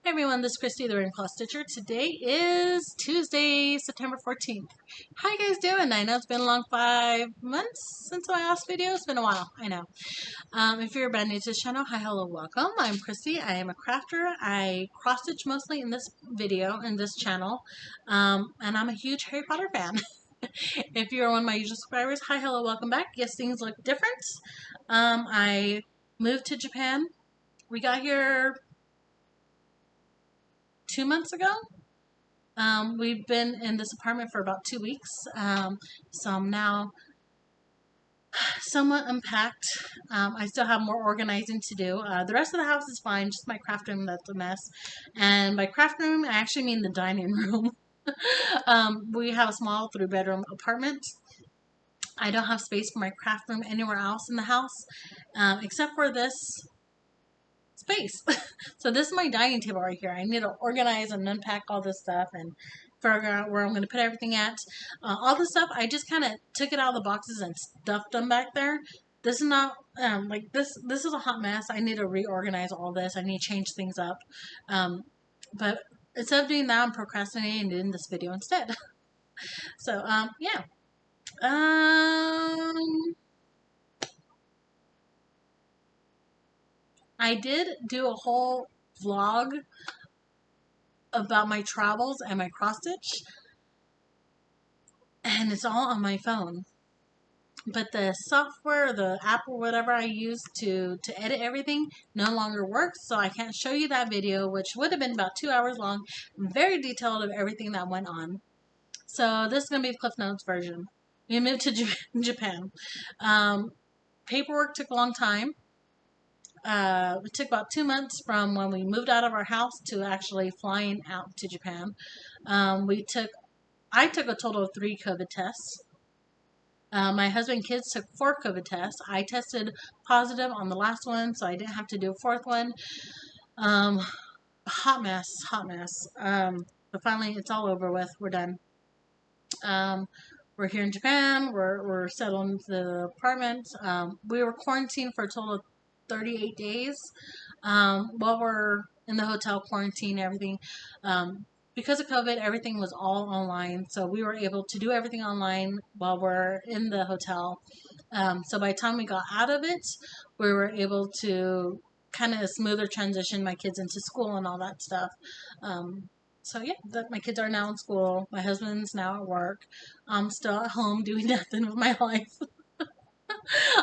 Hey everyone, this is Christy, the Cross Stitcher. Today is Tuesday, September 14th. How you guys doing? I know it's been a long 5 months since my last video. It's been a while, I know. If you're brand new to this channel, hi, hello, welcome. I'm Christy. I am a crafter. I cross stitch mostly in this video, in this channel, and I'm a huge Harry Potter fan. If you're one of my usual subscribers, hi, hello, welcome back. Yes, things look different. I moved to Japan. We got here 2 months ago. We've been in this apartment for about 2 weeks, so I'm now somewhat unpacked. I still have more organizing to do. The rest of the house is fine, just my craft room that's a mess. And by craft room, I actually mean the dining room. We have a small 3-bedroom apartment. I don't have space for my craft room anywhere else in the house, except for this space. So this is my dining table right here. I need to organize and unpack all this stuff and figure out where I'm going to put everything at. All this stuff, I just kind of took it out of the boxes and stuffed them back there. This is not, like this is a hot mess. I need to reorganize all this. I need to change things up. But instead of doing that, I'm procrastinating and doing this video instead. So, yeah. I did do a whole vlog about my travels and my cross stitch, and it's all on my phone. But the software, the app or whatever I use to edit everything no longer works, so I can't show you that video, which would have been about 2 hours long, very detailed of everything that went on. So this is going to be the Cliff Notes version. We moved to Japan. Paperwork took a long time. It took about 2 months from when we moved out of our house to actually flying out to Japan. I took a total of 3 COVID tests. My husband and kids took 4 COVID tests. I tested positive on the last one, so I didn't have to do a 4th one. Hot mess. But finally, it's all over with. We're done. We're here in Japan. We're settled into the apartment. We were quarantined for a total of 38 days while we're in the hotel, quarantine, everything. Because of COVID, everything was all online, so we were able to do everything online while we're in the hotel. So by the time we got out of it, we were able to kind of smoother transition my kids into school and all that stuff. So yeah, my kids are now in school. My husband's now at work. I'm still at home doing nothing with my life.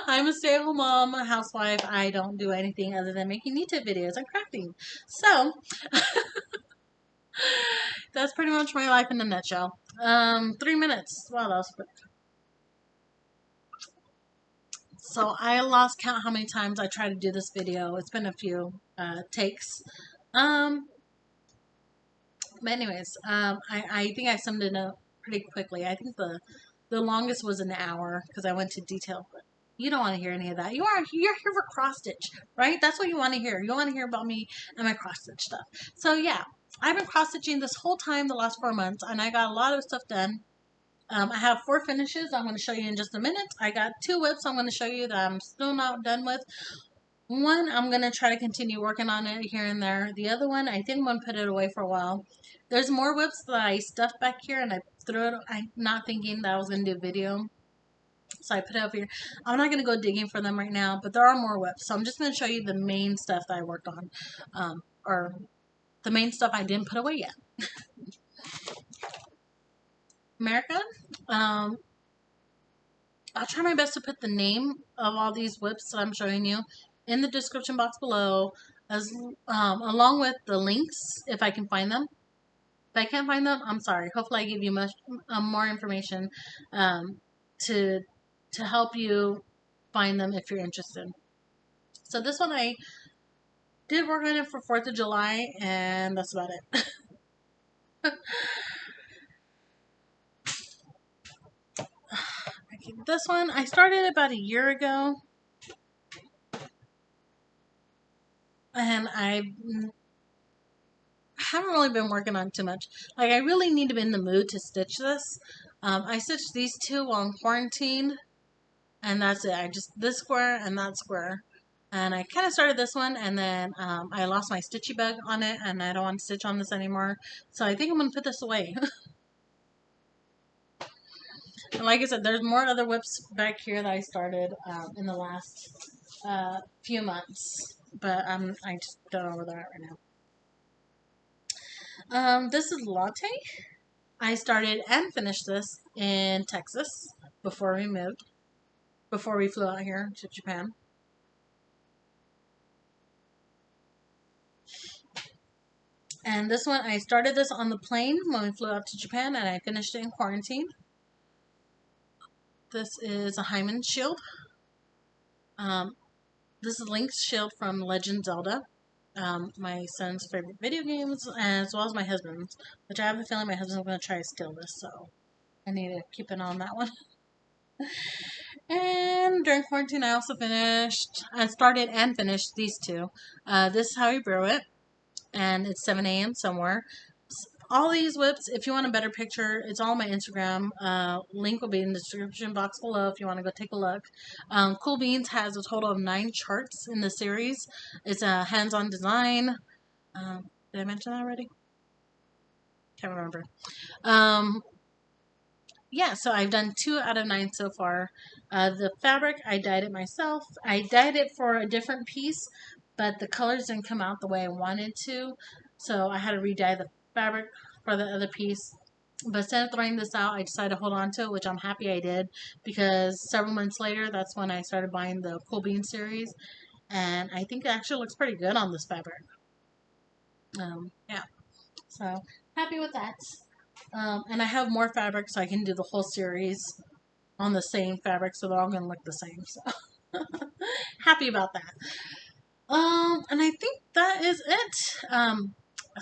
I'm a stay-at-home mom, a housewife. I don't do anything other than making YouTube videos and crafting. So that's pretty much my life in a nutshell. 3 minutes. Wow, that was quick. So I lost count how many times I tried to do this video. It's been a few takes. But anyways, I think I summed it up pretty quickly. I think the longest was an hour because I went to detail. But you don't want to hear any of that. You're here for cross stitch, right? That's what you want to hear. You want to hear about me and my cross stitch stuff. So yeah, I've been cross stitching this whole time, the last 4 months, and I got a lot of stuff done. I have 4 finishes I'm going to show you in just a minute. I got 2 whips I'm going to show you that I'm still not done with. One, I'm going to try to continue working on it here and there. The other one, I think I'm going to put it away for a while. There's more whips that I stuffed back here and I threw it. I'm not thinking that I was going to do a video, so I put it over here. I'm not going to go digging for them right now, but there are more whips. So I'm just going to show you the main stuff that I worked on, or the main stuff I didn't put away yet. America. I'll try my best to put the name of all these whips that I'm showing you in the description box below, as along with the links if I can find them. If I can't find them, I'm sorry. Hopefully I give you much more information to help you find them if you're interested. So this one I did work on it for 4th of July, and that's about it. Okay, this one I started about a year ago, and I haven't really been working on too much. Like, I really need to be in the mood to stitch this. I stitched these 2 while I'm quarantined, and that's it. I just, this square and that square. And I kind of started this one, and then I lost my stitchy bug on it, and I don't want to stitch on this anymore. So I think I'm going to put this away. And like I said, there's more other whips back here that I started in the last few months. But I just don't know where they're at right now. This is Latte. I started and finished this in Texas before we moved. Before we flew out here to Japan. And this one, I started this on the plane when we flew out to Japan, and I finished it in quarantine. This is a Hyman shield. This is Link's shield from Legend Zelda. My son's favorite video games, as well as my husband's, which I have a feeling my husband's going to try to steal this, so I need to keep an eye on that one. And during quarantine, I also started and finished these two. This is how we brew it, and it's 7 a.m. somewhere. All these whips, if you want a better picture, it's all on my Instagram. Link will be in the description box below if you want to go take a look. Cool Beans has a total of 9 charts in the series. It's a hands-on design. Did I mention that already? Can't remember. Yeah, so I've done 2 out of 9 so far. The fabric, I dyed it myself. I dyed it for a different piece, but the colors didn't come out the way I wanted to, so I had to re-dye the fabric for the other piece. But instead of throwing this out, I decided to hold on to it, which I'm happy I did, because several months later, that's when I started buying the Cool Bean series, and I think it actually looks pretty good on this fabric. Yeah, so happy with that. And I have more fabric, so I can do the whole series on the same fabric, so they're all going to look the same. So happy about that. And I think that is it.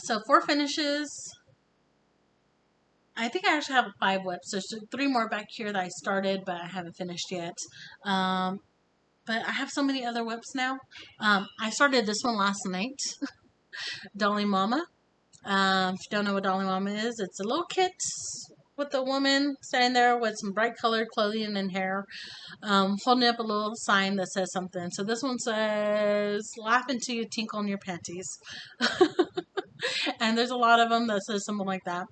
So 4 finishes. I think I actually have 5 whips. There's 3 more back here that I started, but I haven't finished yet. But I have so many other whips now. I started this one last night. Dolly Mama. If you don't know what Dolly Mama is, it's a little kit with a woman standing there with some bright colored clothing and hair, holding up a little sign that says something. So this one says, "Laugh until you tinkle in your panties." And there's a lot of them that says something like that.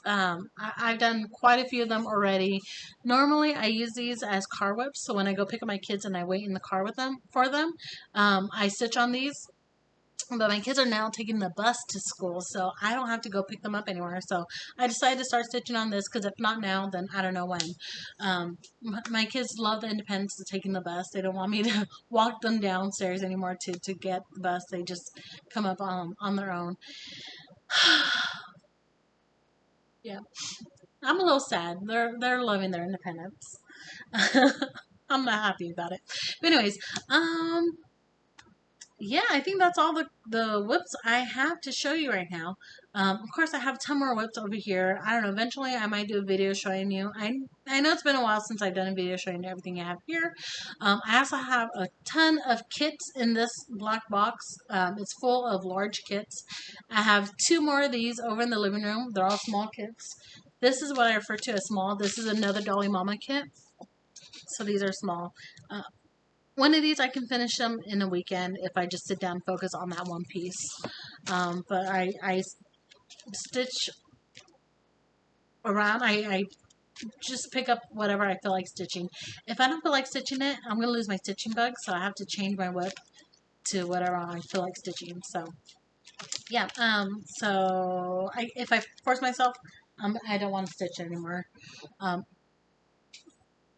I've done quite a few of them already. Normally, I use these as car whips. So when I go pick up my kids and I wait in the car with them I stitch on these. But my kids are now taking the bus to school, so I don't have to go pick them up anywhere. So I decided to start stitching on this, because if not now, then I don't know when. My kids love the independence of taking the bus. They don't want me to walk them downstairs anymore to get the bus. They just come up on their own. Yeah, I'm a little sad. They're loving their independence. I'm not happy about it. But anyways, yeah, I think that's all the whips I have to show you right now. Of course, I have a ton more whips over here. I don't know, eventually I might do a video showing you. I know it's been a while since I've done a video showing you everything I have here. I also have a ton of kits in this black box. It's full of large kits. I have 2 more of these over in the living room. They're all small kits. This is what I refer to as small. This is another Dolly Mama kit. So these are small. One of these I can finish them in a weekend if I just sit down and focus on that one piece. But I stitch around. I just pick up whatever I feel like stitching. If I don't feel like stitching it, I'm going to lose my stitching bug, so I have to change my whip to whatever I feel like stitching. So, yeah. So if I force myself, I don't want to stitch anymore.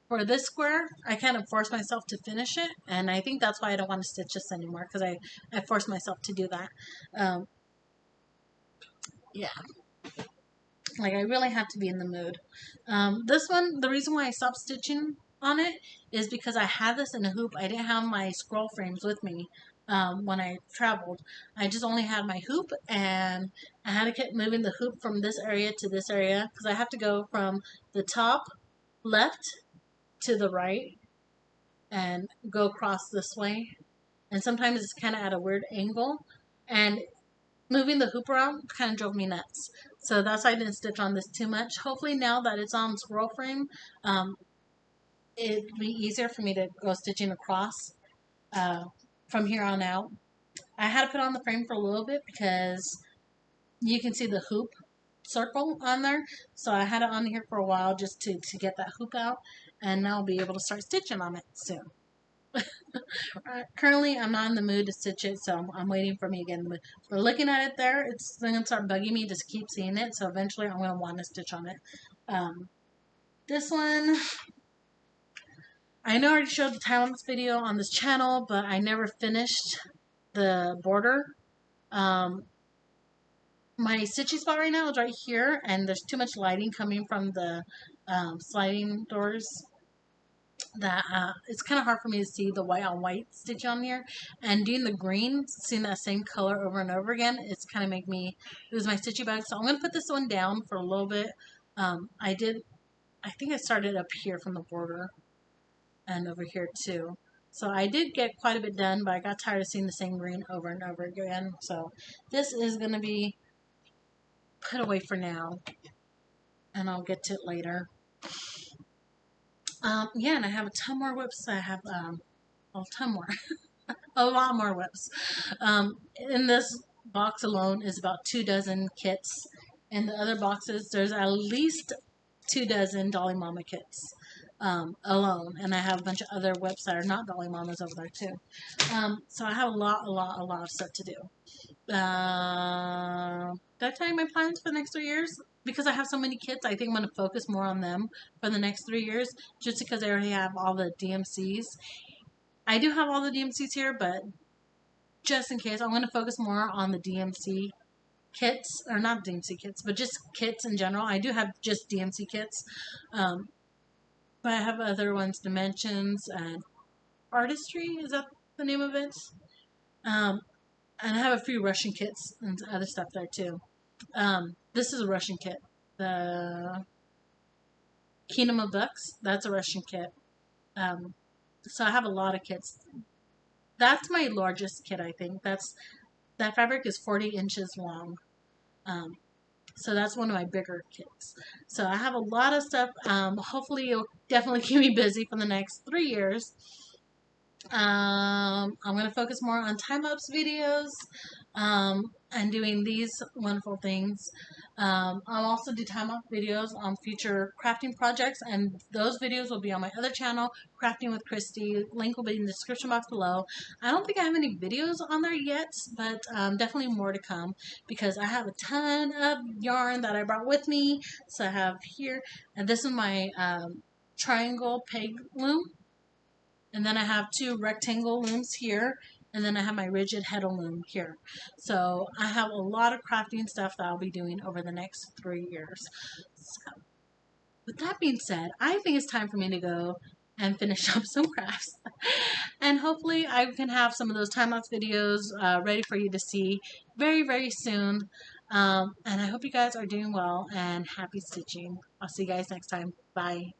For this square, I kind of force myself to finish it, and I think that's why I don't want to stitch this anymore, because I force myself to do that. Yeah. Like, I really have to be in the mood. This one, the reason why I stopped stitching on it is because I had this in a hoop. I didn't have my scroll frames with me when I traveled. I just only had my hoop, and I had to keep moving the hoop from this area to this area, because I have to go from the top left to the right and go across this way, and sometimes it's kind of at a weird angle, and moving the hoop around kind of drove me nuts. So that's why I didn't stitch on this too much. Hopefully now that it's on scroll frame, it'll be easier for me to go stitching across from from here on out. I had to put on the frame for a little bit because you can see the hoop circle on there. So I had it on here for a while just to get that hoop out. And now I'll be able to start stitching on it soon. Currently, I'm not in the mood to stitch it, so I'm waiting for me again. But looking at it there, it's going to start bugging me to keep seeing it. So eventually, I'm going to want to stitch on it. This one, I know I already showed the time-lapse video on this channel, but I never finished the border. My stitching spot right now is right here, and there's too much lighting coming from the sliding doors that it's kind of hard for me to see the white on white stitch on here, and doing the green, seeing that same color over and over again, it's kind of make me lose my stitchy bug. So I'm going to put this one down for a little bit. I think I started up here from the border and over here too. So I did get quite a bit done, but I got tired of seeing the same green over and over again. So this is going to be put away for now, and I'll get to it later. Yeah, and I have a ton more whips. I have a ton more, a lot more whips. In this box alone is about 2 dozen kits. In the other boxes, there's at least 2 dozen Dolly Mama kits alone, and I have a bunch of other whips that are not Dolly Mamas over there too. So I have a lot of stuff to do. Did I tell you my plans for the next 3 years? Because I have so many kits, I think I'm going to focus more on them for the next 3 years, just because I already have all the DMCs. I do have all the DMCs here, but just in case, I'm going to focus more on the DMC kits, or not DMC kits, but just kits in general. I do have just DMC kits, but I have other ones, Dimensions and Artistry, is that the name of it? And I have a few Russian kits and other stuff there too. This is a Russian kit. The Kingdom of Ducks, that's a Russian kit. So I have a lot of kits. That's my largest kit, I think. That fabric is 40 inches long. So that's one of my bigger kits. So I have a lot of stuff. Hopefully it'll definitely keep me busy for the next 3 years. I'm going to focus more on time-lapse videos and doing these wonderful things. I'll also do time-lapse videos on future crafting projects, and those videos will be on my other channel, Crafting with Krista. Link will be in the description box below. I don't think I have any videos on there yet, but definitely more to come, because I have a ton of yarn that I brought with me. So I have here, and this is my triangle peg loom. And then I have 2 rectangle looms here, and then I have my rigid heddle loom here. So I have a lot of crafting stuff that I'll be doing over the next 3 years. So with that being said, I think it's time for me to go and finish up some crafts. And hopefully I can have some of those time-lapse videos ready for you to see very soon. And I hope you guys are doing well and happy stitching. I'll see you guys next time. Bye.